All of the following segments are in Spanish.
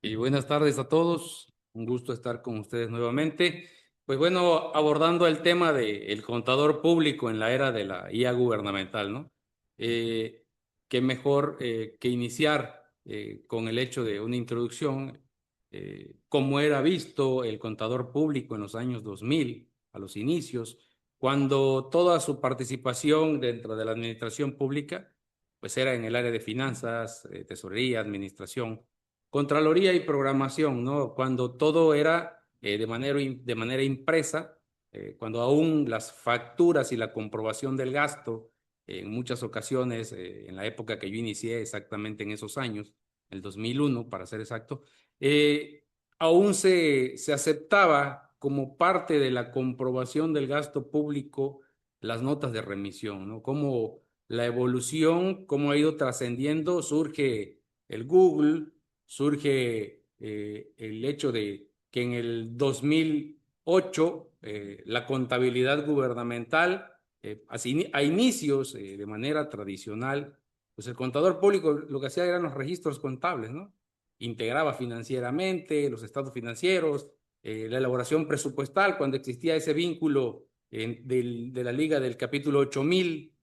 Y buenas tardes a todos. Un gusto estar con ustedes nuevamente. Pues bueno, abordando el tema del contador público en la era de la IA gubernamental, ¿no? Eh, Qué mejor que iniciar con el hecho de una introducción, cómo era visto el contador público en los años 2000, a los inicios, cuando toda su participación dentro de la administración pública, pues era en el área de finanzas, tesorería, administración. Contraloría y programación, ¿no? Cuando todo era de manera impresa, cuando aún las facturas y la comprobación del gasto, en muchas ocasiones, en la época que yo inicié, exactamente en esos años, el 2001 para ser exacto, eh, aún se aceptaba como parte de la comprobación del gasto público las notas de remisión, ¿no? Cómo la evolución, cómo ha ido trascendiendo, surge el Google, surge el hecho de que en el 2008 la contabilidad gubernamental, a inicios de manera tradicional, pues el contador público lo que hacía eran los registros contables, ¿no? Integraba financieramente los estados financieros, la elaboración presupuestal, cuando existía ese vínculo de la liga del capítulo 8000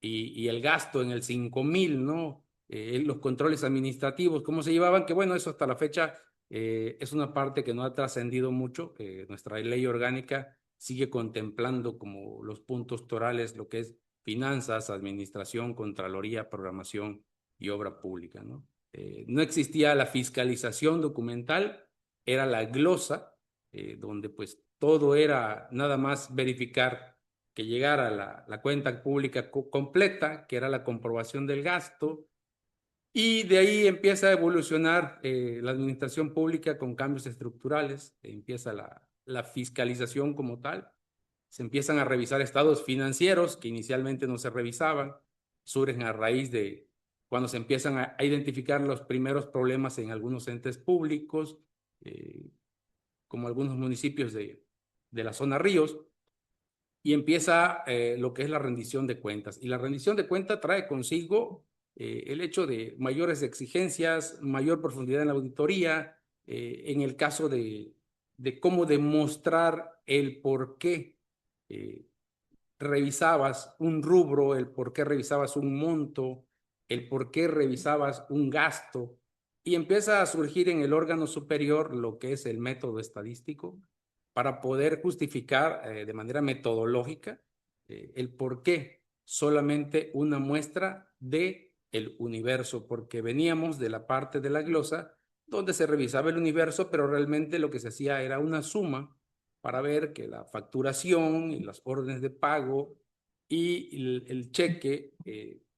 y el gasto en el 5000, ¿no? Los controles administrativos, cómo se llevaban, que bueno, eso hasta la fecha es una parte que no ha trascendido mucho. Nuestra ley orgánica sigue contemplando como los puntos torales lo que es finanzas, administración, contraloría, programación y obra pública, ¿no? No existía la fiscalización documental, era la glosa, donde pues todo era nada más verificar que llegara la cuenta pública completa, que era la comprobación del gasto, y de ahí empieza a evolucionar la administración pública con cambios estructurales, empieza la fiscalización como tal, se empiezan a revisar estados financieros que inicialmente no se revisaban, surgen a raíz de cuando se empiezan a identificar los primeros problemas en algunos entes públicos, eh, como algunos municipios de la zona Ríos, y empieza lo que es la rendición de cuentas. Y la rendición de cuentas trae consigo el hecho de mayores exigencias, mayor profundidad en la auditoría, en el caso de cómo demostrar el por qué eh, revisabas un rubro, el por qué revisabas un monto, el por qué revisabas un gasto, y empieza a surgir en el órgano superior lo que es el método estadístico para poder justificar de manera metodológica el por qué solamente una muestra de el universo, porque veníamos de la parte de la glosa donde se revisaba el universo, pero realmente lo que se hacía era una suma para ver que la facturación y las órdenes de pago y el cheque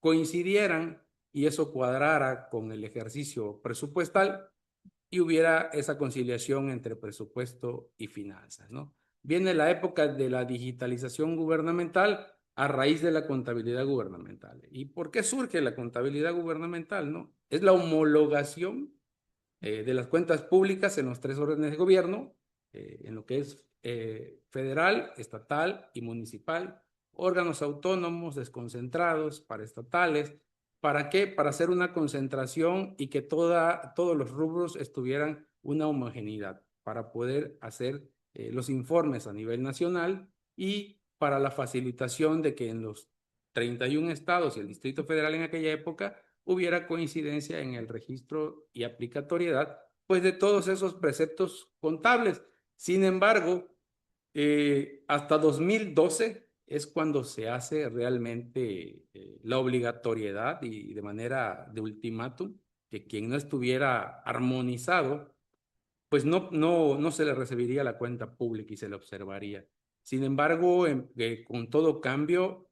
coincidieran y eso cuadrara con el ejercicio presupuestal y hubiera esa conciliación entre presupuesto y finanzas, ¿no? Viene la época de la digitalización gubernamental a raíz de la contabilidad gubernamental. ¿Y por qué surge la contabilidad gubernamental, no? Es la homologación de las cuentas públicas en los tres órdenes de gobierno, en lo que es federal, estatal y municipal, órganos autónomos, desconcentrados, paraestatales. ¿Para qué? Para hacer una concentración y que todos los rubros estuvieran una homogeneidad, para poder hacer los informes a nivel nacional y para la facilitación de que en los 31 estados y el Distrito Federal en aquella época hubiera coincidencia en el registro y aplicatoriedad, pues de todos esos preceptos contables. Sin embargo, hasta 2012 es cuando se hace realmente la obligatoriedad y de manera de ultimátum que quien no estuviera armonizado pues no se le recibiría la cuenta pública y se le observaría. Sin embargo, con todo cambio,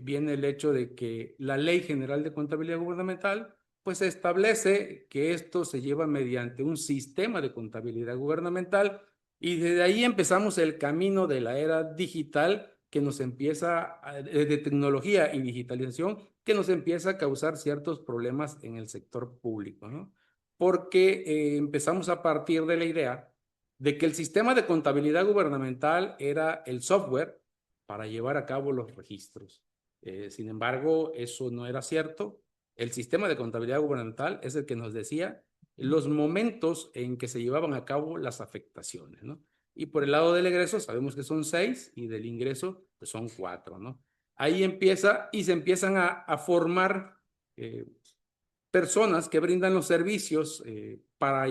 viene el hecho de que la Ley General de Contabilidad Gubernamental pues establece que esto se lleva mediante un sistema de contabilidad gubernamental y desde ahí empezamos el camino de la era digital que nos empieza, de tecnología y digitalización, que nos empieza a causar ciertos problemas en el sector público, ¿no? Porque empezamos a partir de la idea de que el sistema de contabilidad gubernamental era el software para llevar a cabo los registros. Sin embargo, eso no era cierto. El sistema de contabilidad gubernamental es el que nos decía los momentos en que se llevaban a cabo las afectaciones, ¿no? Y por el lado del egreso sabemos que son 6 y del ingreso pues son 4, ¿no? Ahí empieza y se empiezan a formar personas que brindan los servicios para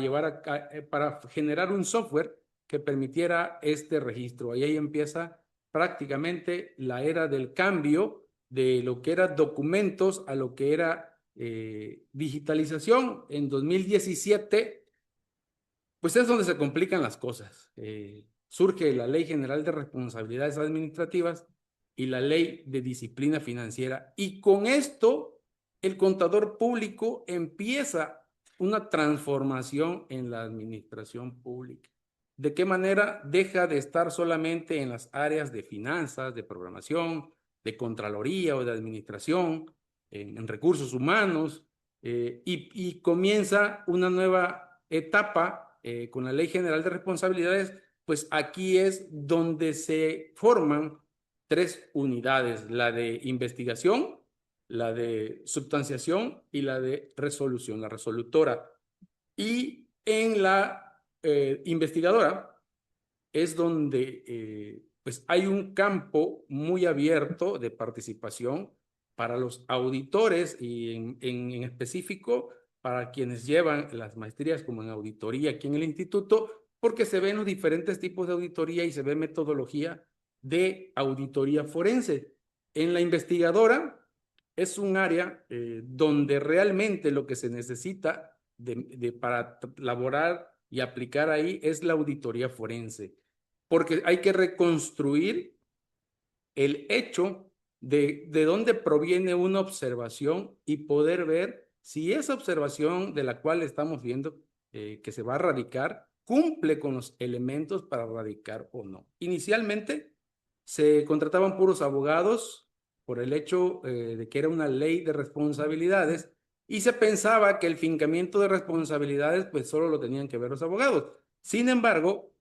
para generar un software que permitiera este registro. Y ahí empieza prácticamente la era del cambio de lo que era documentos a lo que era digitalización. En 2017, pues es donde se complican las cosas. Surge la Ley General de Responsabilidades Administrativas y la Ley de Disciplina Financiera. Y con esto, el contador público empieza una transformación en la administración pública. ¿De qué manera deja de estar solamente en las áreas de finanzas, de programación, de contraloría o de administración, en recursos humanos, y comienza una nueva etapa con la Ley General de Responsabilidades? Pues aquí es donde se forman 3 unidades: la de investigación, la de substanciación y la de resolución, la resolutora. Y en la investigadora es donde pues hay un campo muy abierto de participación para los auditores y en específico para quienes llevan las maestrías como en auditoría aquí en el instituto, porque se ven los diferentes tipos de auditoría y se ve metodología de auditoría forense. En la investigadora es un área donde realmente lo que se necesita para elaborar y aplicar ahí es la auditoría forense, porque hay que reconstruir el hecho de dónde proviene una observación y poder ver si esa observación de la cual estamos viendo que se va a radicar cumple con los elementos para radicar o no. Inicialmente se contrataban puros abogados por el hecho de que era una ley de responsabilidades y se pensaba que el fincamiento de responsabilidades pues solo lo tenían que ver los abogados. Sin embargo,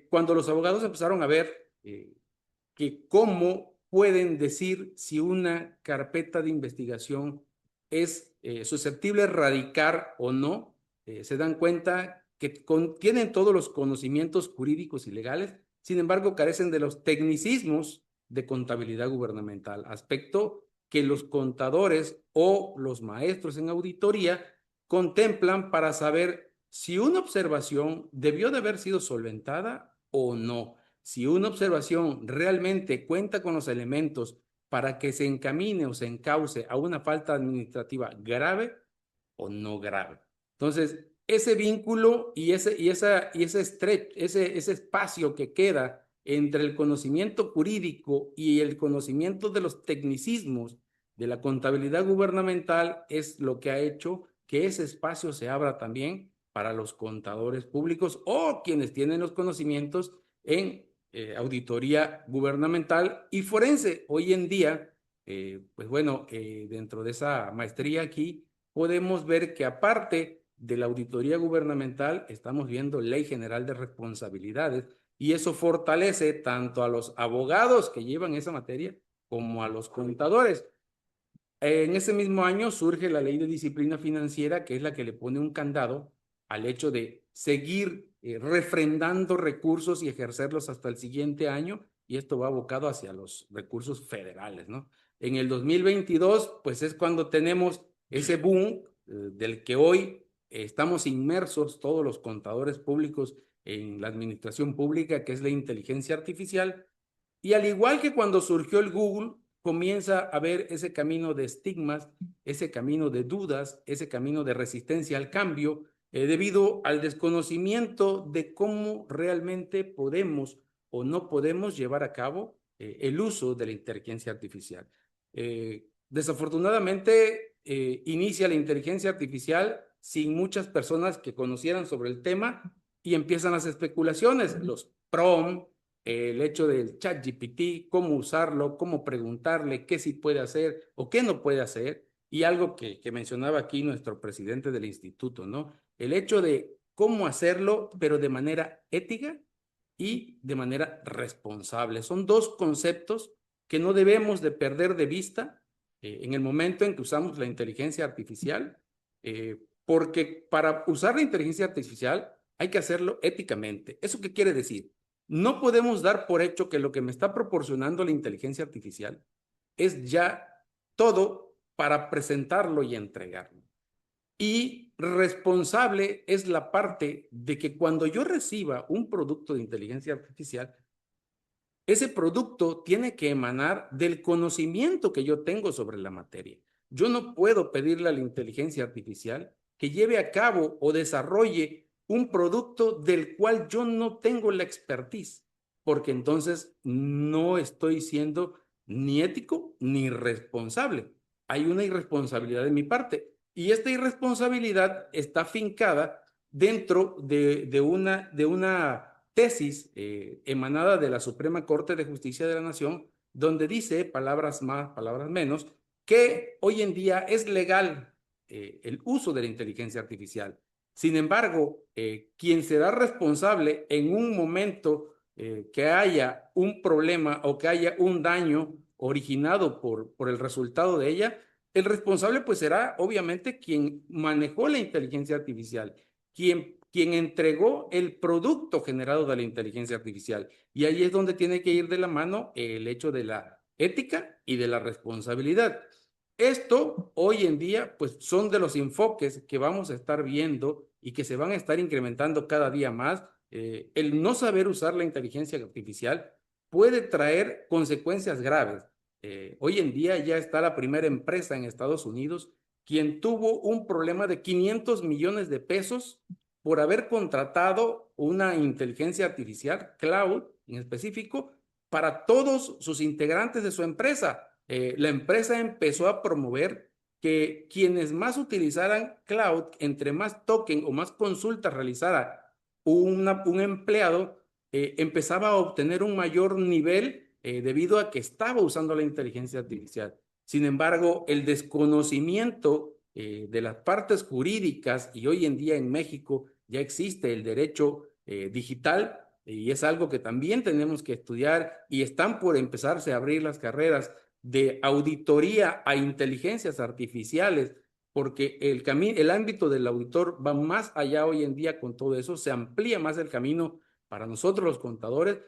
cuando los abogados empezaron a ver que cómo pueden decir si una carpeta de investigación es susceptible de radicar o no, se dan cuenta que tienen todos los conocimientos jurídicos y legales, sin embargo carecen de los tecnicismos de contabilidad gubernamental, aspecto que los contadores o los maestros en auditoría contemplan para saber si una observación debió de haber sido solventada o no, si una observación realmente cuenta con los elementos para que se encamine o se encauce a una falta administrativa grave o no grave. Entonces, ese vínculo y ese espacio que queda entre el conocimiento jurídico y el conocimiento de los tecnicismos de la contabilidad gubernamental es lo que ha hecho que ese espacio se abra también para los contadores públicos o quienes tienen los conocimientos en auditoría gubernamental y forense. Hoy en día, pues bueno, dentro de esa maestría aquí, podemos ver que aparte de la auditoría gubernamental, estamos viendo Ley General de Responsabilidades y eso fortalece tanto a los abogados que llevan esa materia como a los contadores. En ese mismo año surge la Ley de Disciplina Financiera, que es la que le pone un candado al hecho de seguir refrendando recursos y ejercerlos hasta el siguiente año, y esto va abocado hacia los recursos federales, ¿no? En el 2022, pues es cuando tenemos ese boom del que hoy estamos inmersos todos los contadores públicos en la administración pública, que es la inteligencia artificial, y al igual que cuando surgió el Google, comienza a haber ese camino de estigmas, ese camino de dudas, ese camino de resistencia al cambio, debido al desconocimiento de cómo realmente podemos o no podemos llevar a cabo el uso de la inteligencia artificial. Desafortunadamente, inicia la inteligencia artificial sin muchas personas que conocieran sobre el tema y empiezan las especulaciones, los prompts, el hecho del ChatGPT, cómo usarlo, cómo preguntarle qué sí puede hacer o qué no puede hacer, y algo que mencionaba aquí nuestro presidente del instituto, ¿no? El hecho de cómo hacerlo, pero de manera ética y de manera responsable. Son 2 conceptos que no debemos de perder de vista en el momento en que usamos la inteligencia artificial, porque para usar la inteligencia artificial hay que hacerlo éticamente. ¿Eso qué quiere decir? No podemos dar por hecho que lo que me está proporcionando la inteligencia artificial es ya todo para presentarlo y entregarlo. Y responsable es la parte de que cuando yo reciba un producto de inteligencia artificial, ese producto tiene que emanar del conocimiento que yo tengo sobre la materia. Yo no puedo pedirle a la inteligencia artificial que lleve a cabo o desarrolle un producto del cual yo no tengo la expertise, porque entonces no estoy siendo ni ético ni responsable. Hay una irresponsabilidad de mi parte y esta irresponsabilidad está fincada dentro de una tesis emanada de la Suprema Corte de Justicia de la Nación, donde dice, palabras más, palabras menos, que hoy en día es legal el uso de la inteligencia artificial. Sin embargo, quien será responsable en un momento que haya un problema o que haya un daño originado por el resultado de ella, el responsable pues será obviamente quien manejó la inteligencia artificial, quien entregó el producto generado de la inteligencia artificial. Y ahí es donde tiene que ir de la mano el hecho de la ética y de la responsabilidad. Esto hoy en día, pues son de los enfoques que vamos a estar viendo y que se van a estar incrementando cada día más. El no saber usar la inteligencia artificial puede traer consecuencias graves. Hoy en día ya está la primera empresa en Estados Unidos quien tuvo un problema de 500 millones de pesos por haber contratado una inteligencia artificial, cloud en específico, para todos sus integrantes de su empresa. La empresa empezó a promover que quienes más utilizaran cloud, entre más token o más consultas realizara un empleado, empezaba a obtener un mayor nivel debido a que estaba usando la inteligencia artificial. Sin embargo, el desconocimiento de las partes jurídicas, y hoy en día en México ya existe el derecho digital, y es algo que también tenemos que estudiar, y están por empezarse a abrir las carreras de auditoría a inteligencias artificiales, porque el ámbito del auditor va más allá hoy en día con todo eso, se amplía más el camino para nosotros los contadores.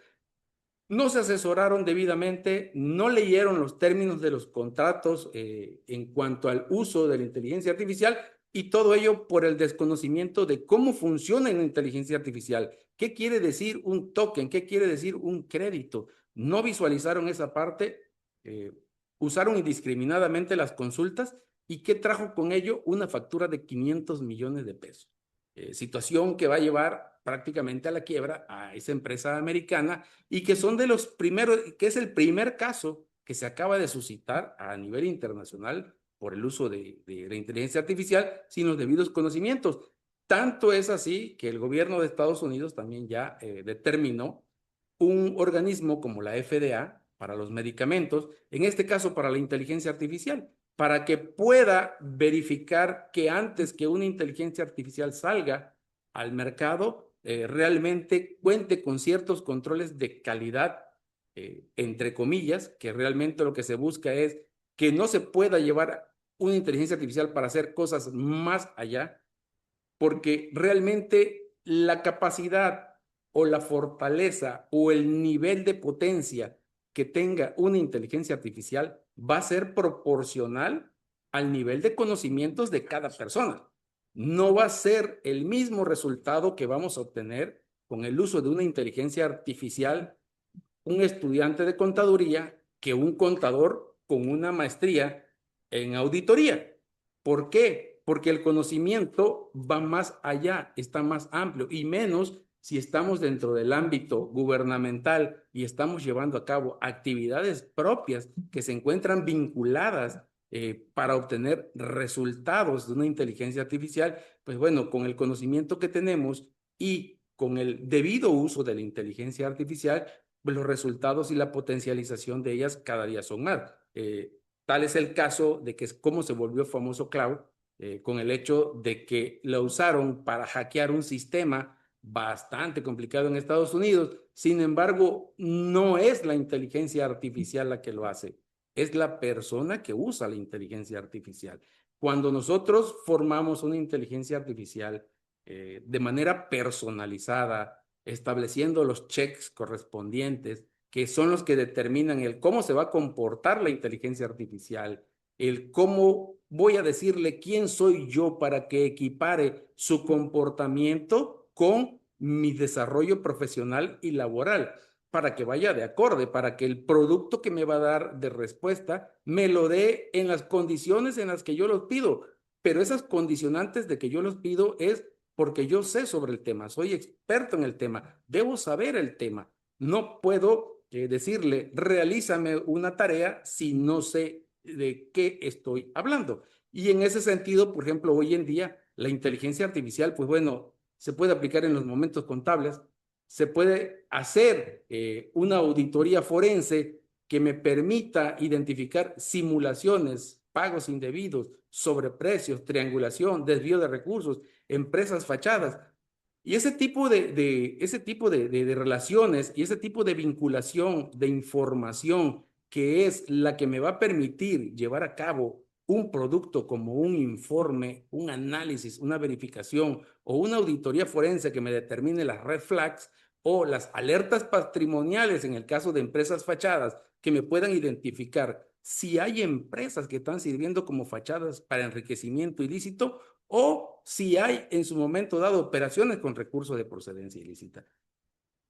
No se asesoraron debidamente, no leyeron los términos de los contratos en cuanto al uso de la inteligencia artificial, y todo ello por el desconocimiento de cómo funciona la inteligencia artificial. ¿Qué quiere decir un token? ¿Qué quiere decir un crédito? No visualizaron esa parte, eh, usaron indiscriminadamente las consultas, y ¿qué trajo con ello? Una factura de 500 millones de pesos. Situación que va a llevar prácticamente a la quiebra a esa empresa americana, y que son de los primeros, que es el primer caso que se acaba de suscitar a nivel internacional por el uso de la inteligencia artificial sin los debidos conocimientos. Tanto es así que el gobierno de Estados Unidos también ya determinó un organismo como la FDA para los medicamentos, en este caso para la inteligencia artificial, para que pueda verificar que antes que una inteligencia artificial salga al mercado, realmente cuente con ciertos controles de calidad, entre comillas, que realmente lo que se busca es que no se pueda llevar una inteligencia artificial para hacer cosas más allá, porque realmente la capacidad o la fortaleza o el nivel de potencia que tenga una inteligencia artificial va a ser proporcional al nivel de conocimientos de cada persona. No va a ser el mismo resultado que vamos a obtener con el uso de una inteligencia artificial un estudiante de contaduría que un contador con una maestría en auditoría. ¿Por qué? Porque el conocimiento va más allá, está más amplio, y menos si estamos dentro del ámbito gubernamental y estamos llevando a cabo actividades propias que se encuentran vinculadas para obtener resultados de una inteligencia artificial. Pues bueno, con el conocimiento que tenemos y con el debido uso de la inteligencia artificial, pues los resultados y la potencialización de ellas cada día son más. Tal es el caso de que es cómo se volvió famoso Cloud, con el hecho de que lo usaron para hackear un sistema bastante complicado en Estados Unidos. Sin embargo, no es la inteligencia artificial la que lo hace, es la persona que usa la inteligencia artificial. Cuando nosotros formamos una inteligencia artificial de manera personalizada, estableciendo los checks correspondientes, que son los que determinan el cómo se va a comportar la inteligencia artificial, el cómo voy a decirle quién soy yo para que equipare su comportamiento con mi desarrollo profesional y laboral, para que vaya de acorde, para que el producto que me va a dar de respuesta me lo dé en las condiciones en las que yo los pido. Pero esas condicionantes de que yo los pido es porque yo sé sobre el tema, soy experto en el tema, debo saber el tema. No puedo decirle, realízame una tarea si no sé de qué estoy hablando. Y en ese sentido, por ejemplo, hoy en día, la inteligencia artificial, pues bueno, se puede aplicar en los momentos contables, se puede hacer una auditoría forense que me permita identificar simulaciones, pagos indebidos, sobreprecios, triangulación, desvío de recursos, empresas fachadas. Y ese tipo de relaciones y ese tipo de vinculación de información que es la que me va a permitir llevar a cabo un producto como un informe, un análisis, una verificación o una auditoría forense que me determine las red flags o las alertas patrimoniales en el caso de empresas fachadas que me puedan identificar si hay empresas que están sirviendo como fachadas para enriquecimiento ilícito o si hay en su momento dado operaciones con recursos de procedencia ilícita.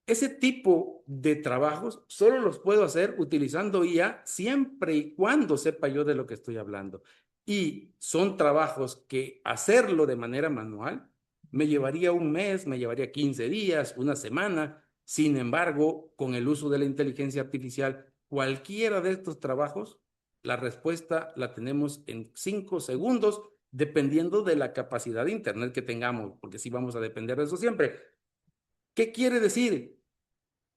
Ese tipo de trabajos solo los puedo hacer utilizando IA siempre y cuando sepa yo de lo que estoy hablando. Y son trabajos que hacerlo de manera manual me llevaría un mes, me llevaría 15 días, una semana. Sin embargo, con el uso de la inteligencia artificial, cualquiera de estos trabajos, la respuesta la tenemos en 5 segundos, dependiendo de la capacidad de Internet que tengamos, porque sí vamos a depender de eso siempre. ¿Qué quiere decir?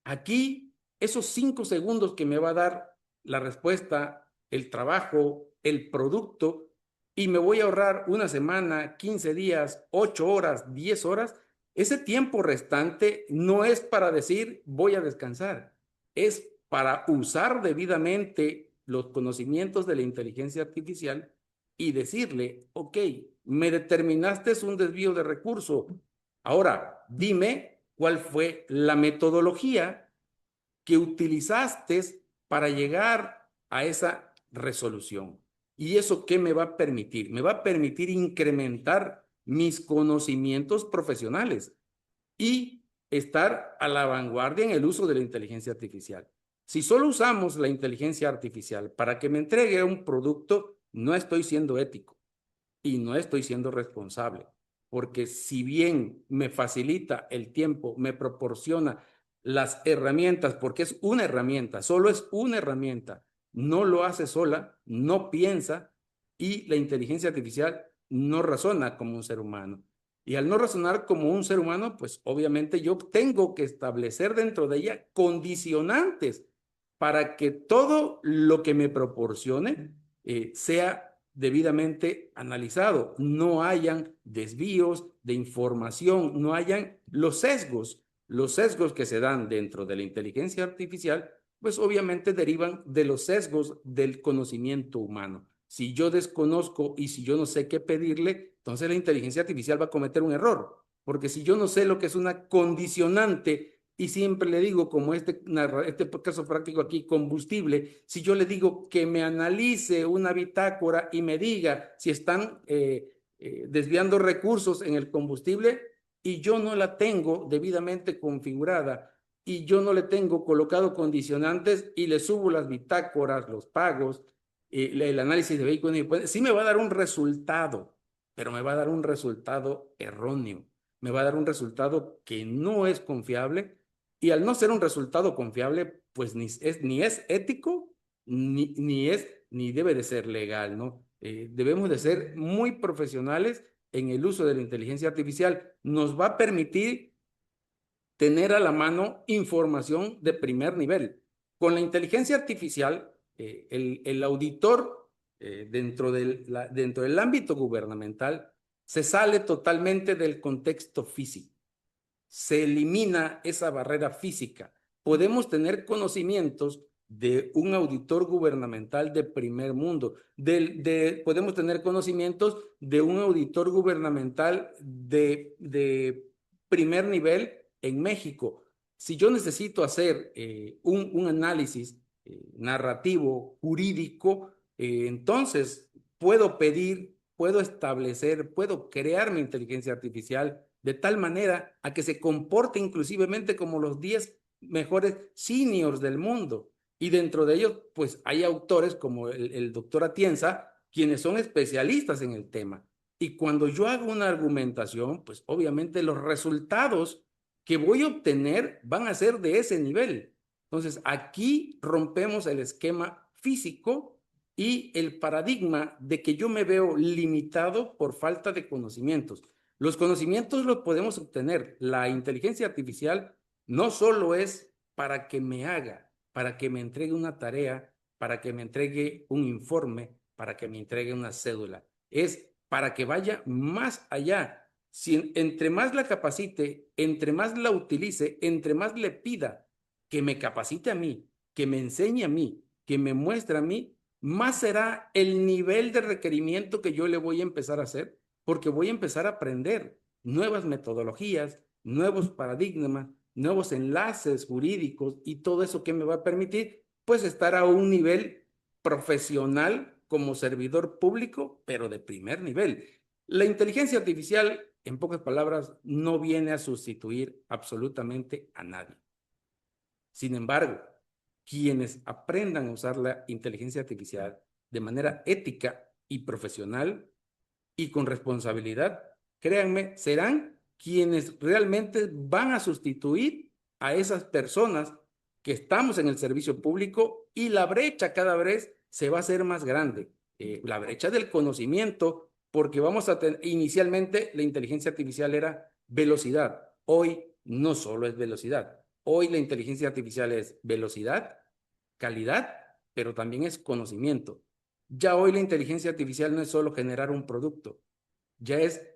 Aquí, esos 5 segundos que me va a dar la respuesta, el trabajo, el producto, y me voy a ahorrar una semana, 15 días, 8 horas, 10 horas, ese tiempo restante no es para decir voy a descansar, es para usar debidamente los conocimientos de la inteligencia artificial y decirle, ok, me determinaste un desvío de recurso, ahora dime cuál fue la metodología que utilizaste para llegar a esa resolución. ¿Y eso qué me va a permitir? Me va a permitir incrementar mis conocimientos profesionales y estar a la vanguardia en el uso de la inteligencia artificial. Si solo usamos la inteligencia artificial para que me entregue un producto, no estoy siendo ético y no estoy siendo responsable, porque si bien me facilita el tiempo, me proporciona las herramientas, porque es una herramienta, solo es una herramienta, no lo hace sola, no piensa y la inteligencia artificial no razona como un ser humano. Y al no razonar como un ser humano, pues obviamente yo tengo que establecer dentro de ella condicionantes para que todo lo que me proporcione sea debidamente analizado, no hayan desvíos de información, no hayan los sesgos que se dan dentro de la inteligencia artificial, pues obviamente derivan de los sesgos del conocimiento humano. Si yo desconozco y si yo no sé qué pedirle, entonces la inteligencia artificial va a cometer un error, porque si yo no sé lo que es una condicionante y siempre le digo, como este caso práctico aquí, combustible, si yo le digo que me analice una bitácora y me diga si están desviando recursos en el combustible y yo no la tengo debidamente configurada y yo no le tengo colocado condicionantes y le subo las bitácoras, los pagos, el análisis de vehículos, sí me va a dar un resultado, pero me va a dar un resultado erróneo, me va a dar un resultado que no es confiable y al no ser un resultado confiable, pues ni es ético, ni debe de ser legal, ¿no? Debemos de ser muy profesionales en el uso de la inteligencia artificial. Nos va a permitir tener a la mano información de primer nivel. Con la inteligencia artificial, el auditor dentro del ámbito gubernamental se sale totalmente del contexto físico, se elimina esa barrera física. Podemos tener conocimientos de un auditor gubernamental de primer mundo. Podemos tener conocimientos de un auditor gubernamental de primer nivel en México. Si yo necesito hacer un análisis narrativo, jurídico, entonces puedo pedir, puedo establecer, puedo crear mi inteligencia artificial de tal manera a que se comporte inclusivemente como los 10 mejores seniors del mundo. Y dentro de ellos, pues hay autores como el doctor Atienza, quienes son especialistas en el tema. Y cuando yo hago una argumentación, pues obviamente los resultados que voy a obtener van a ser de ese nivel. Entonces, aquí rompemos el esquema físico y el paradigma de que yo me veo limitado por falta de conocimientos. Los conocimientos los podemos obtener. La inteligencia artificial no solo es para que me haga, para que me entregue una tarea, para que me entregue un informe, para que me entregue una cédula. Es para que vaya más allá. Si entre más la capacite, entre más la utilice, entre más le pida que me capacite a mí, que me enseñe a mí, que me muestre a mí, más será el nivel de requerimiento que yo le voy a empezar a hacer, porque voy a empezar a aprender nuevas metodologías, nuevos paradigmas, nuevos enlaces jurídicos y todo eso que me va a permitir, pues, estar a un nivel profesional como servidor público, pero de primer nivel. La inteligencia artificial, en pocas palabras, no viene a sustituir absolutamente a nadie. Sin embargo, quienes aprendan a usar la inteligencia artificial de manera ética y profesional y con responsabilidad, créanme, serán quienes realmente van a sustituir a esas personas que estamos en el servicio público, y la brecha cada vez se va a hacer más grande. La brecha del conocimiento, porque vamos a tener, inicialmente la inteligencia artificial era velocidad. Hoy no solo es velocidad. Hoy la inteligencia artificial es velocidad, calidad, pero también es conocimiento. Ya hoy la inteligencia artificial no es solo generar un producto, ya es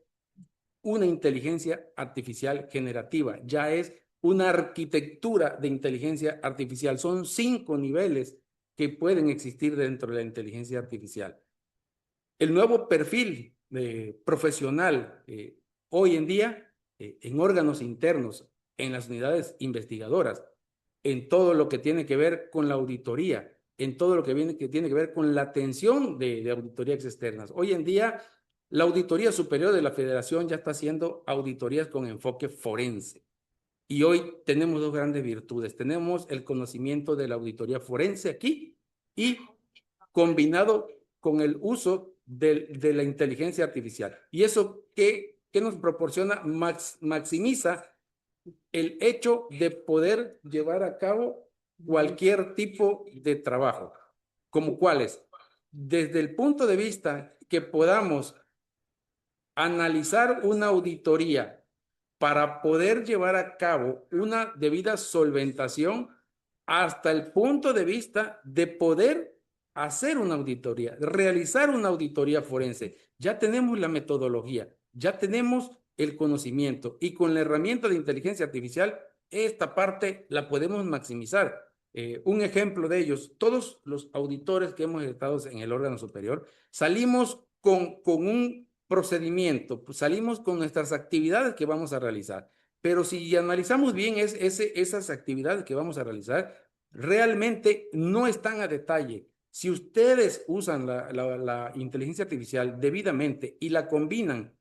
una inteligencia artificial generativa, ya es una arquitectura de inteligencia artificial. Son 5 niveles que pueden existir dentro de la inteligencia artificial. El nuevo perfil profesional hoy en día en órganos internos, en las unidades investigadoras, en todo lo que tiene que ver con la auditoría, en todo lo que tiene que ver con la atención de auditorías externas. Hoy en día, la Auditoría Superior de la Federación ya está haciendo auditorías con enfoque forense. Y hoy tenemos 2 grandes virtudes. Tenemos el conocimiento de la auditoría forense aquí, y combinado con el uso de la inteligencia artificial. ¿Y eso qué nos proporciona? Maximiza el hecho de poder llevar a cabo cualquier tipo de trabajo. ¿Como cuáles? Desde el punto de vista que podamos analizar una auditoría para poder llevar a cabo una debida solventación, hasta el punto de vista de poder hacer una auditoría, realizar una auditoría forense. Ya tenemos la metodología, ya tenemos el conocimiento, y con la herramienta de inteligencia artificial esta parte la podemos maximizar. Un ejemplo de ellos: todos los auditores que hemos estado en el órgano superior salimos con un procedimiento, pues salimos con nuestras actividades que vamos a realizar. Pero si analizamos bien esas actividades que vamos a realizar, realmente no están a detalle. Si ustedes usan la inteligencia artificial debidamente y la combinan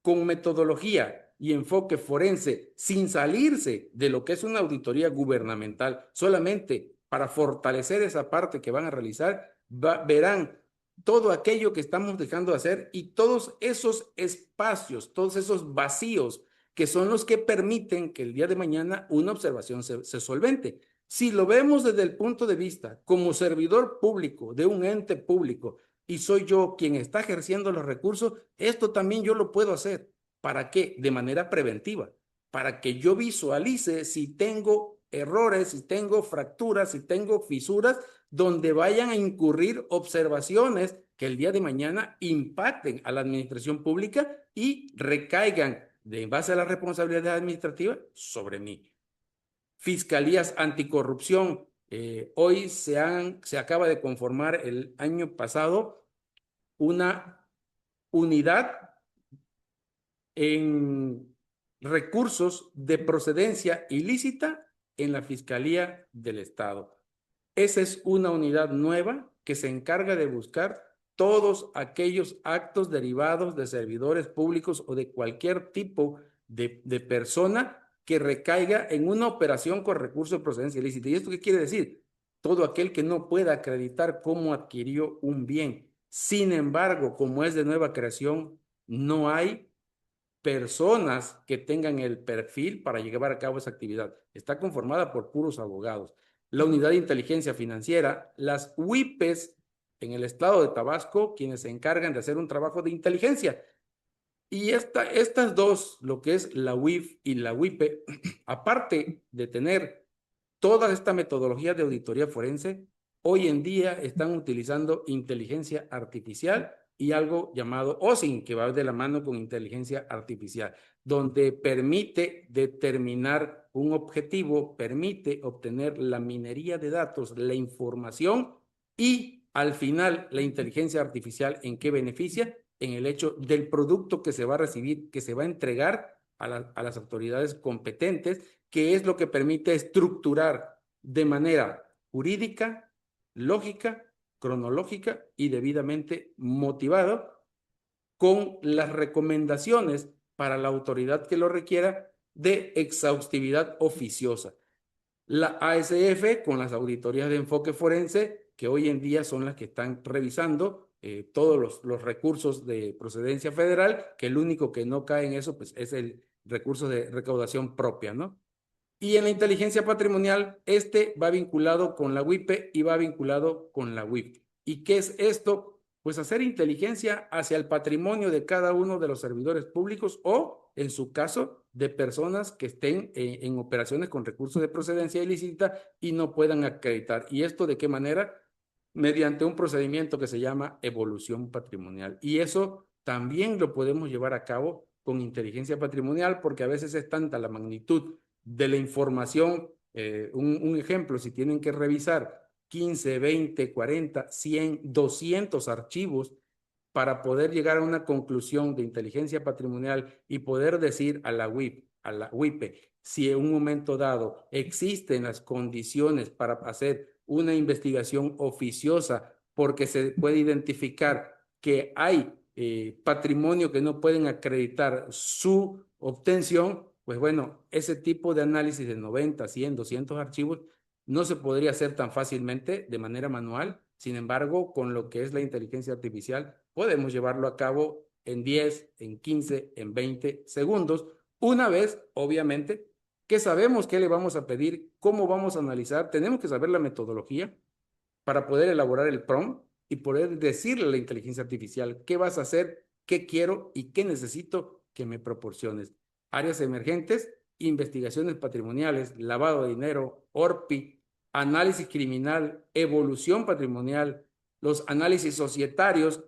con metodología y enfoque forense, sin salirse de lo que es una auditoría gubernamental, solamente para fortalecer esa parte que van a realizar, verán todo aquello que estamos dejando de hacer y todos esos espacios, todos esos vacíos que son los que permiten que el día de mañana una observación se solvente. Si lo vemos desde el punto de vista como servidor público de un ente público, y soy yo quien está ejerciendo los recursos, esto también yo lo puedo hacer. ¿Para qué? De manera preventiva, para que yo visualice si tengo errores, si tengo fracturas, si tengo fisuras, donde vayan a incurrir observaciones que el día de mañana impacten a la administración pública y recaigan en base a la responsabilidad administrativa sobre mí. Fiscalías anticorrupción, Hoy se acaba de conformar el año pasado una unidad en recursos de procedencia ilícita en la Fiscalía del Estado. Esa es una unidad nueva que se encarga de buscar todos aquellos actos derivados de servidores públicos o de cualquier tipo de persona que recaiga en una operación con recursos de procedencia ilícita. ¿Y esto qué quiere decir? Todo aquel que no pueda acreditar cómo adquirió un bien. Sin embargo, como es de nueva creación, no hay personas que tengan el perfil para llevar a cabo esa actividad. Está conformada por puros abogados. La Unidad de Inteligencia Financiera, las UIPes en el estado de Tabasco, quienes se encargan de hacer un trabajo de inteligencia. Y estas dos, lo que es la UIF y la UIPE, aparte de tener toda esta metodología de auditoría forense, hoy en día están utilizando inteligencia artificial y algo llamado OSINT, que va de la mano con inteligencia artificial, donde permite determinar un objetivo, permite obtener la minería de datos, la información y al final la inteligencia artificial en qué beneficia, en el hecho del producto que se va a recibir, que se va a entregar a las autoridades competentes, que es lo que permite estructurar de manera jurídica, lógica, cronológica y debidamente motivado con las recomendaciones para la autoridad que lo requiera de exhaustividad oficiosa. La ASF con las auditorías de enfoque forense, que hoy en día son las que están revisando todos los recursos de procedencia federal, que el único que no cae en eso pues, es el recurso de recaudación propia, ¿no? Y en la inteligencia patrimonial, este va vinculado con la WIPE y va vinculado con la WIP. ¿Y qué es esto? Pues hacer inteligencia hacia el patrimonio de cada uno de los servidores públicos o, en su caso, de personas que estén en operaciones con recursos de procedencia ilícita y no puedan acreditar. ¿Y esto de qué manera? Mediante un procedimiento que se llama evolución patrimonial. Y eso también lo podemos llevar a cabo con inteligencia patrimonial porque a veces es tanta la magnitud de la información. Un ejemplo, si tienen que revisar 15, 20, 40, 100, 200 archivos para poder llegar a una conclusión de inteligencia patrimonial y poder decir a la WIP, a la WIPE, si en un momento dado existen las condiciones para hacer una investigación oficiosa porque se puede identificar que hay patrimonio que no pueden acreditar su obtención, pues bueno, ese tipo de análisis de 90, 100, 200 archivos no se podría hacer tan fácilmente de manera manual. Sin embargo, con lo que es la inteligencia artificial, podemos llevarlo a cabo en 10, en 15, en 20 segundos, una vez, obviamente, que sabemos qué le vamos a pedir, cómo vamos a analizar, tenemos que saber la metodología para poder elaborar el prompt y poder decirle a la inteligencia artificial qué vas a hacer, qué quiero y qué necesito que me proporciones. Áreas emergentes, investigaciones patrimoniales, lavado de dinero, ORPI, análisis criminal, evolución patrimonial, los análisis societarios.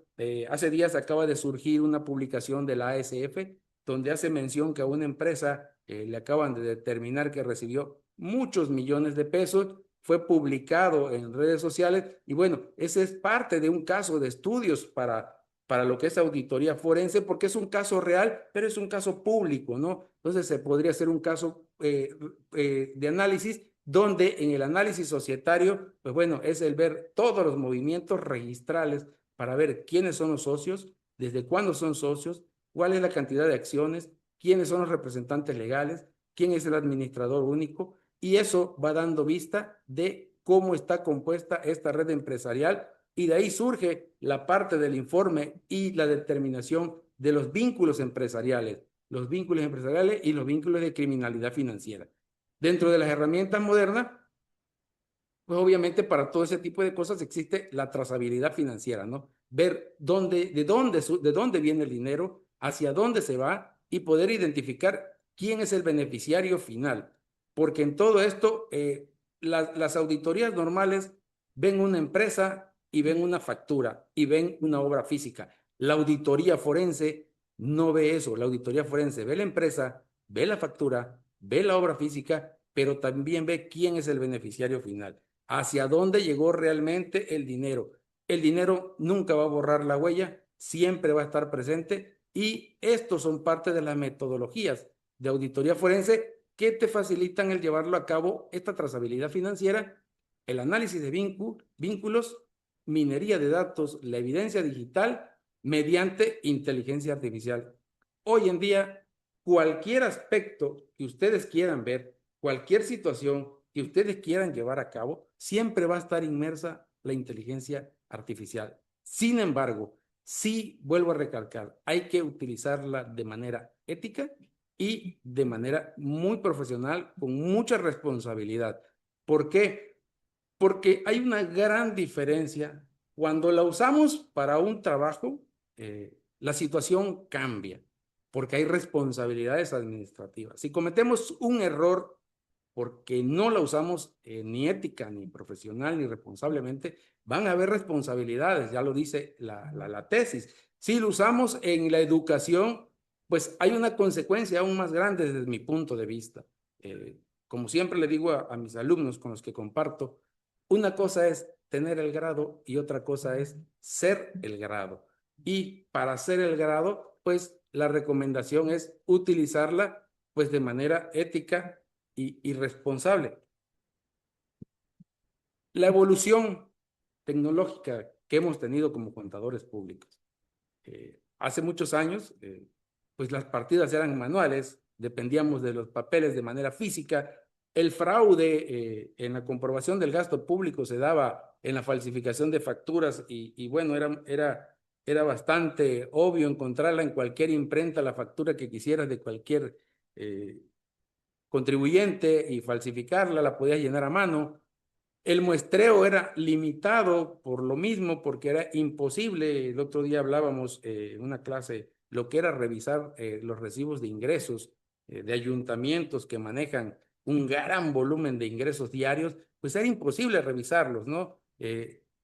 Hace días acaba de surgir una publicación de la ASF donde hace mención que a una empresa le acaban de determinar que recibió muchos millones de pesos, fue publicado en redes sociales y bueno, ese es parte de un caso de estudios para lo que es auditoría forense, porque es un caso real, pero es un caso público, ¿no? Entonces se podría hacer un caso de análisis donde en el análisis societario, pues bueno, es el ver todos los movimientos registrales para ver quiénes son los socios, desde cuándo son socios, cuál es la cantidad de acciones, quiénes son los representantes legales, quién es el administrador único, y eso va dando vista de cómo está compuesta esta red empresarial y de ahí surge la parte del informe y la determinación de los vínculos empresariales y los vínculos de criminalidad financiera. Dentro de las herramientas modernas, pues obviamente para todo ese tipo de cosas existe la trazabilidad financiera, ¿no? Ver de dónde viene el dinero, hacia dónde se va y poder identificar quién es el beneficiario final. Porque en todo esto, las auditorías normales ven una empresa y ven una factura y ven una obra física. La auditoría forense no ve eso. La auditoría forense ve la empresa, ve la factura, ve la obra física, pero también ve quién es el beneficiario final. hacia dónde llegó realmente el dinero. El dinero nunca va a borrar la huella, siempre va a estar presente y estos son parte de las metodologías de auditoría forense que te facilitan el llevarlo a cabo, esta trazabilidad financiera, el análisis de vínculos, minería de datos, la evidencia digital mediante inteligencia artificial. Hoy en día, cualquier aspecto que ustedes quieran ver, cualquier situación que ustedes quieran llevar a cabo, siempre va a estar inmersa la inteligencia artificial. Sin embargo, sí, vuelvo a recalcar, hay que utilizarla de manera ética y de manera muy profesional, con mucha responsabilidad. ¿Por qué? Porque hay una gran diferencia. Cuando la usamos para un trabajo, la situación cambia, porque hay responsabilidades administrativas. Si cometemos un error porque no la usamos ni ética, ni profesional, ni responsablemente, van a haber responsabilidades, ya lo dice la tesis. Si lo usamos en la educación, pues hay una consecuencia aún más grande desde mi punto de vista. Como siempre le digo a mis alumnos con los que comparto, una cosa es tener el grado y otra cosa es ser el grado. Y para ser el grado, pues la recomendación es utilizarla pues de manera ética y responsable. La evolución tecnológica que hemos tenido como contadores públicos. Hace muchos años, pues las partidas eran manuales, dependíamos de los papeles de manera física. El fraude en la comprobación del gasto público se daba en la falsificación de facturas y bueno, era bastante obvio encontrarla en cualquier imprenta, la factura que quisieras de cualquier contribuyente y falsificarla, la podías llenar a mano. El muestreo era limitado por lo mismo, porque era imposible. El otro día hablábamos en una clase lo que era revisar los recibos de ingresos de ayuntamientos que manejan un gran volumen de ingresos diarios, pues era imposible revisarlos, ¿no?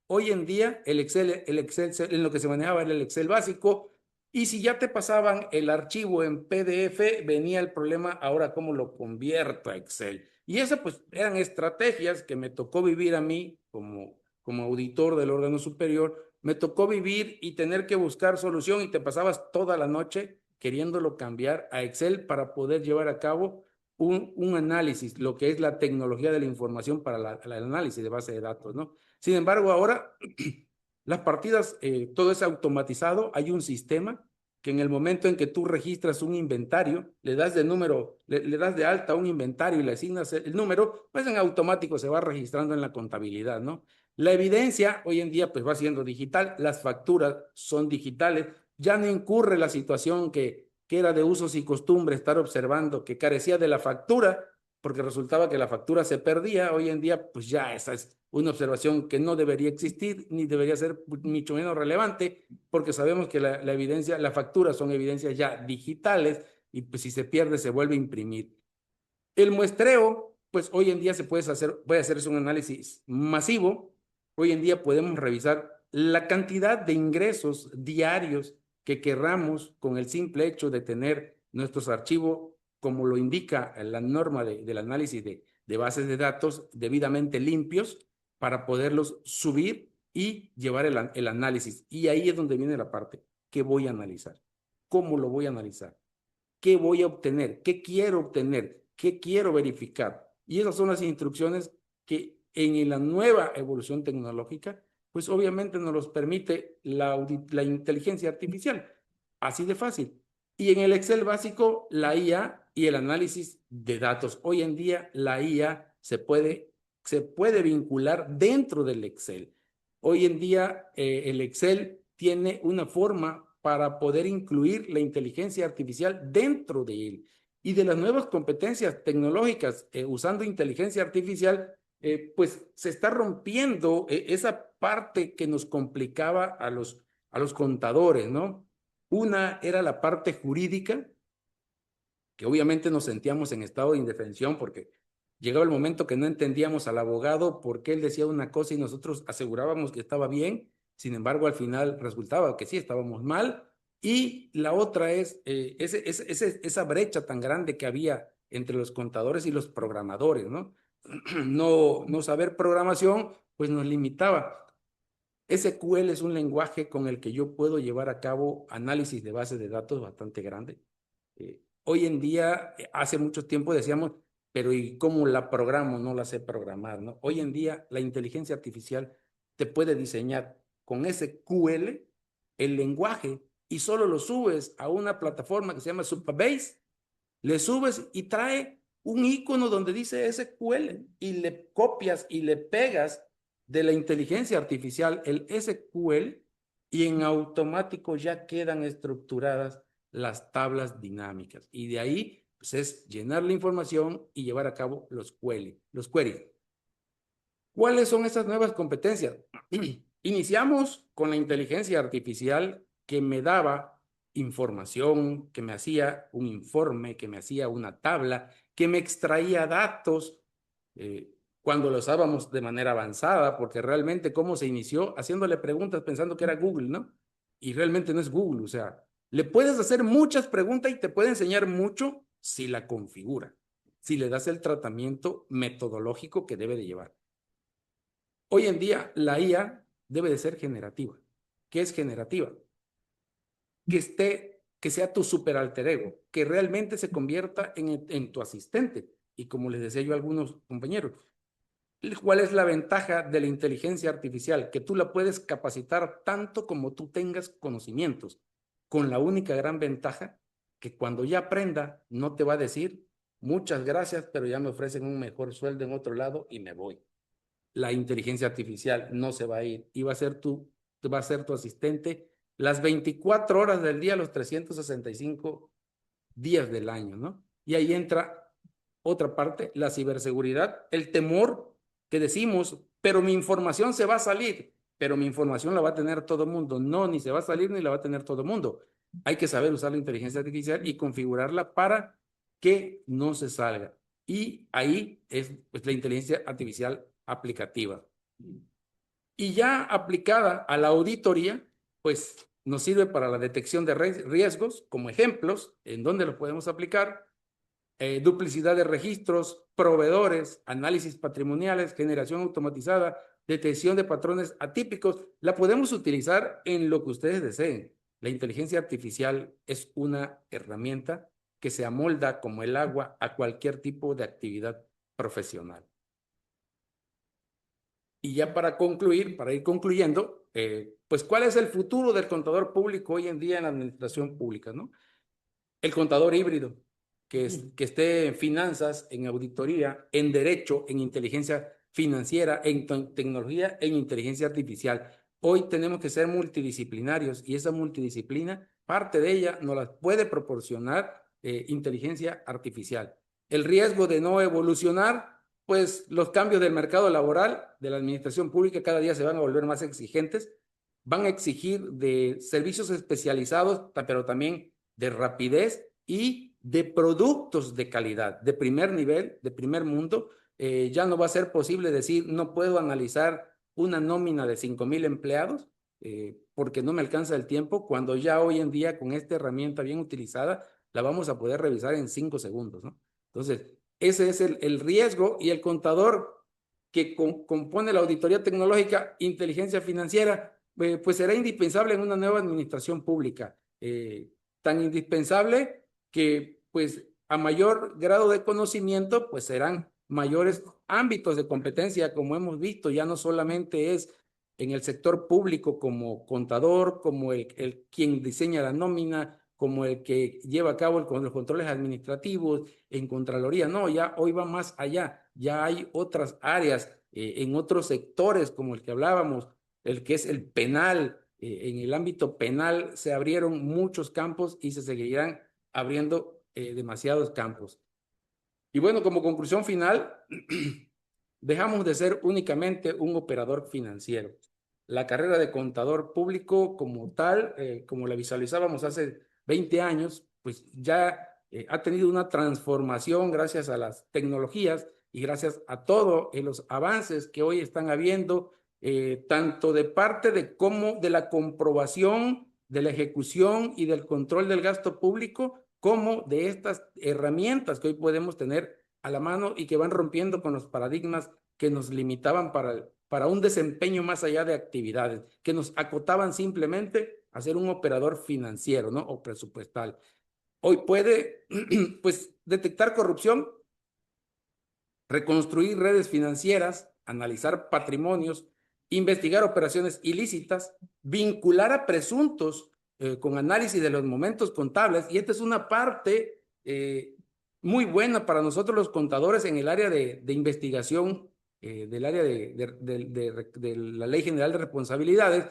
Hoy en día el Excel, en lo que se manejaba era el Excel básico, y si ya te pasaban el archivo en PDF, venía el problema, ahora cómo lo convierto a Excel. Y esas pues eran estrategias que me tocó vivir a mí como auditor del órgano superior, me tocó vivir y tener que buscar solución y te pasabas toda la noche queriéndolo cambiar a Excel para poder llevar a cabo un análisis, lo que es la tecnología de la información para el análisis de base de datos, ¿no? Sin embargo, ahora las partidas, todo es automatizado, hay un sistema que en el momento en que tú registras un inventario, le das de número, le das de alta un inventario y le asignas el número, pues en automático se va registrando en la contabilidad, ¿no? La evidencia hoy en día pues va siendo digital, las facturas son digitales, ya no incurre la situación que era de usos y costumbres estar observando, que carecía de la factura, porque resultaba que la factura se perdía. Hoy en día pues ya esa es una observación que no debería existir ni debería ser mucho menos relevante, porque sabemos que la evidencia, la factura son evidencias ya digitales y pues si se pierde se vuelve a imprimir. El muestreo, pues hoy en día puede hacerse un análisis masivo. Hoy en día podemos revisar la cantidad de ingresos diarios que querramos con el simple hecho de tener nuestros archivos, como lo indica la norma del análisis de bases de datos, debidamente limpios para poderlos subir y llevar el análisis. Y ahí es donde viene la parte. ¿Qué voy a analizar? ¿Cómo lo voy a analizar? ¿Qué voy a obtener? ¿Qué quiero obtener? ¿Qué quiero verificar? Y esas son las instrucciones que en la nueva evolución tecnológica, pues obviamente nos los permite la inteligencia artificial. Así de fácil. Y en el Excel básico, la IA y el análisis de datos. Hoy en día, la IA se puede vincular dentro del Excel. Hoy en día, el Excel tiene una forma para poder incluir la inteligencia artificial dentro de él. Y de las nuevas competencias tecnológicas usando inteligencia artificial, pues se está rompiendo esa parte que nos complicaba a los contadores, ¿no? Una era la parte jurídica, que obviamente nos sentíamos en estado de indefensión porque llegaba el momento que no entendíamos al abogado por qué él decía una cosa y nosotros asegurábamos que estaba bien, sin embargo al final resultaba que sí estábamos mal. Y la otra es esa brecha tan grande que había entre los contadores y los programadores, ¿no? no saber programación, pues nos limitaba. SQL es un lenguaje con el que yo puedo llevar a cabo análisis de bases de datos bastante grande. Hoy en día, hace mucho tiempo decíamos, pero ¿y cómo la programo? No la sé programar, ¿no? Hoy en día, la inteligencia artificial te puede diseñar con SQL el lenguaje y solo lo subes a una plataforma que se llama Supabase, le subes y trae un icono donde dice SQL y le copias y le pegas de la inteligencia artificial el SQL y en automático ya quedan estructuradas las tablas dinámicas. Y de ahí pues, es llenar la información y llevar a cabo los queries. ¿Cuáles son esas nuevas competencias? Iniciamos con la inteligencia artificial que me daba información, que me hacía un informe, que me hacía una tabla, que me extraía datos cuando lo usábamos de manera avanzada, porque realmente cómo se inició haciéndole preguntas pensando que era Google, ¿no? Y realmente no es Google, o sea, le puedes hacer muchas preguntas y te puede enseñar mucho si la configura, si le das el tratamiento metodológico que debe de llevar. Hoy en día la IA debe de ser generativa. ¿Qué es generativa? Que sea tu super alter ego, que realmente se convierta en tu asistente. Y como les decía yo a algunos compañeros, ¿cuál es la ventaja de la inteligencia artificial? Que tú la puedes capacitar tanto como tú tengas conocimientos, con la única gran ventaja que cuando ya aprenda no te va a decir muchas gracias, pero ya me ofrecen un mejor sueldo en otro lado y me voy. La inteligencia artificial no se va a ir y va a ser va a ser tu asistente las 24 horas del día, los 365 días del año, ¿no? Y ahí entra otra parte, la ciberseguridad, el temor que decimos, pero mi información se va a salir, pero mi información la va a tener todo el mundo. No, ni se va a salir ni la va a tener todo el mundo. Hay que saber usar la inteligencia artificial y configurarla para que no se salga. Y ahí es pues, la inteligencia artificial aplicativa. Y ya aplicada a la auditoría, pues nos sirve para la detección de riesgos, como ejemplos, en donde lo podemos aplicar, duplicidad de registros, proveedores, análisis patrimoniales, generación automatizada, detección de patrones atípicos. La podemos utilizar en lo que ustedes deseen. La inteligencia artificial es una herramienta que se amolda como el agua a cualquier tipo de actividad profesional. Y ya para concluir, para ir concluyendo, pues ¿cuál es el futuro del contador público hoy en día en la administración pública, ¿no? El contador híbrido, que esté en finanzas, en auditoría, en derecho, en inteligencia financiera, en tecnología, en inteligencia artificial. Hoy tenemos que ser multidisciplinarios y esa multidisciplina, parte de ella nos la puede proporcionar inteligencia artificial. El riesgo de no evolucionar, pues los cambios del mercado laboral, de la administración pública, cada día se van a volver más exigentes, van a exigir de servicios especializados, pero también de rapidez y de productos de calidad, de primer nivel, de primer mundo. Ya no va a ser posible decir, no puedo analizar una nómina de 5,000 empleados porque no me alcanza el tiempo, cuando ya hoy en día con esta herramienta bien utilizada la vamos a poder revisar en 5 segundos, ¿no? Entonces, ese es el riesgo y el contador que compone la auditoría tecnológica, inteligencia financiera, pues será indispensable en una nueva administración pública. Tan indispensable que pues a mayor grado de conocimiento pues serán mayores ámbitos de competencia, como hemos visto, ya no solamente es en el sector público como contador, como el quien diseña la nómina, como el que lleva a cabo los controles administrativos en Contraloría, no, ya hoy va más allá, ya hay otras áreas en otros sectores como el que hablábamos, el que es el penal, en el ámbito penal se abrieron muchos campos y se seguirán abriendo demasiados campos. Y bueno, como conclusión final, dejamos de ser únicamente un operador financiero. La carrera de contador público como tal, como la visualizábamos hace 20 años, pues ya ha tenido una transformación gracias a las tecnologías y gracias a todos los avances que hoy están habiendo, tanto de parte de cómo de la comprobación, de la ejecución y del control del gasto público, como de estas herramientas que hoy podemos tener a la mano y que van rompiendo con los paradigmas que nos limitaban para un desempeño más allá de actividades, que nos acotaban simplemente a ser un operador financiero, ¿no? O presupuestal. Hoy puede, pues, detectar corrupción, reconstruir redes financieras, analizar patrimonios, investigar operaciones ilícitas, vincular a presuntos con análisis de los momentos contables. Y esta es una parte muy buena para nosotros los contadores en el área de investigación del área de la Ley General de Responsabilidades.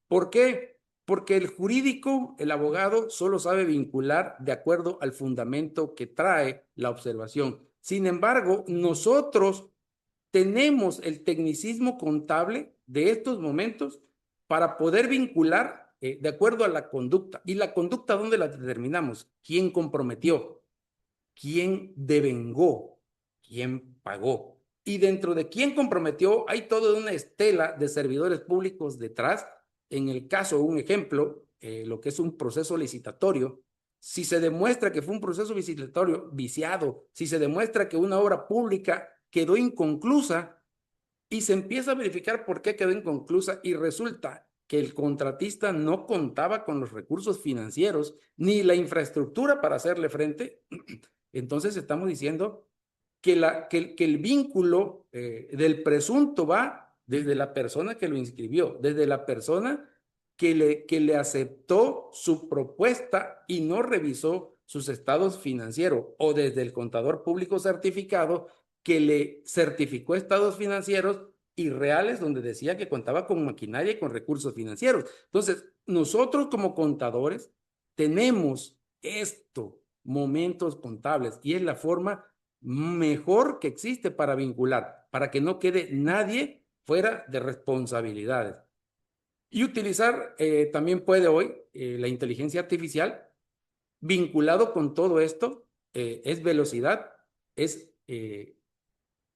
¿Por qué? Porque el jurídico, el abogado, solo sabe vincular de acuerdo al fundamento que trae la observación. Sin embargo, nosotros tenemos el tecnicismo contable de estos momentos para poder vincular de acuerdo a la conducta. ¿Y la conducta dónde la determinamos? ¿Quién comprometió? ¿Quién devengó? ¿Quién pagó? Y dentro de quién comprometió hay toda una estela de servidores públicos detrás. En el caso, un ejemplo, lo que es un proceso licitatorio, si se demuestra que fue un proceso licitatorio viciado, si se demuestra que una obra pública quedó inconclusa y se empieza a verificar por qué quedó inconclusa y resulta que el contratista no contaba con los recursos financieros ni la infraestructura para hacerle frente, entonces estamos diciendo que el vínculo del presunto va desde la persona que lo inscribió, desde la persona que le aceptó su propuesta y no revisó sus estados financieros, o desde el contador público certificado que le certificó estados financieros irreales donde decía que contaba con maquinaria y con recursos financieros. Entonces, nosotros como contadores tenemos momentos contables y es la forma mejor que existe para vincular, para que no quede nadie fuera de responsabilidades. Y utilizar también puede hoy la inteligencia artificial vinculado con todo esto, es velocidad, es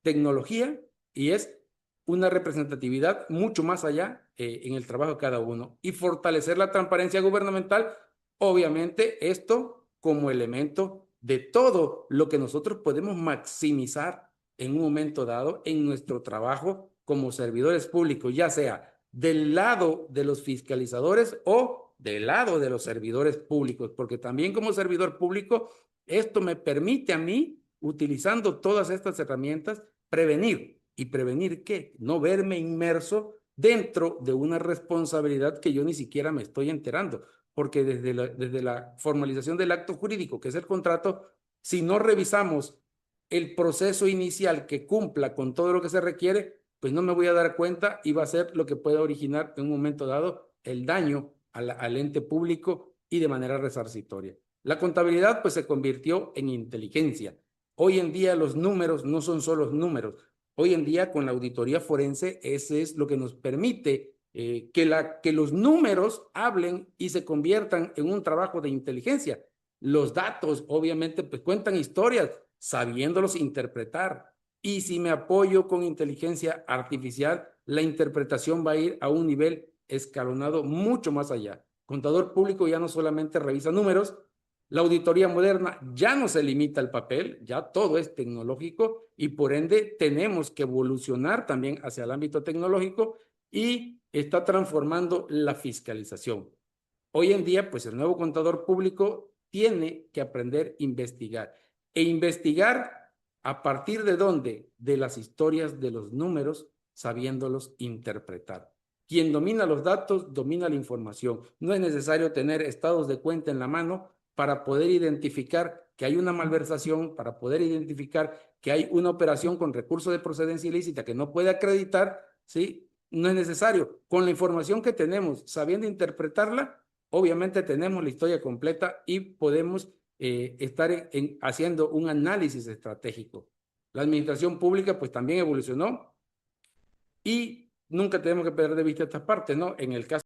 tecnología y es una representatividad mucho más allá en el trabajo de cada uno. Y fortalecer la transparencia gubernamental, obviamente esto como elemento de todo lo que nosotros podemos maximizar en un momento dado en nuestro trabajo como servidores públicos, ya sea del lado de los fiscalizadores o del lado de los servidores públicos, porque también como servidor público, esto me permite a mí, utilizando todas estas herramientas, prevenir. ¿Y prevenir qué? No verme inmerso dentro de una responsabilidad que yo ni siquiera me estoy enterando, porque desde la formalización del acto jurídico, que es el contrato, si no revisamos el proceso inicial que cumpla con todo lo que se requiere, pues no me voy a dar cuenta y va a ser lo que pueda originar en un momento dado el daño al ente público y de manera resarcitoria. La contabilidad pues se convirtió en inteligencia. Hoy en día los números no son solo números. Hoy en día con la auditoría forense ese es lo que nos permite que los números hablen y se conviertan en un trabajo de inteligencia. Los datos obviamente pues cuentan historias sabiéndolos interpretar. Y si me apoyo con inteligencia artificial, la interpretación va a ir a un nivel escalonado mucho más allá. Contador público ya no solamente revisa números, la auditoría moderna ya no se limita al papel, ya todo es tecnológico y por ende tenemos que evolucionar también hacia el ámbito tecnológico y está transformando la fiscalización. Hoy en día, pues el nuevo contador público tiene que aprender a investigar. E investigar a partir de dónde? De las historias de los números, sabiéndolos interpretar. Quien domina los datos, domina la información. No es necesario tener estados de cuenta en la mano para poder identificar que hay una malversación, para poder identificar que hay una operación con recurso de procedencia ilícita que no puede acreditar, ¿sí? No es necesario. Con la información que tenemos, sabiendo interpretarla, obviamente tenemos la historia completa y podemos estar haciendo un análisis estratégico. La administración pública pues también evolucionó y nunca tenemos que perder de vista estas partes, ¿no? En el caso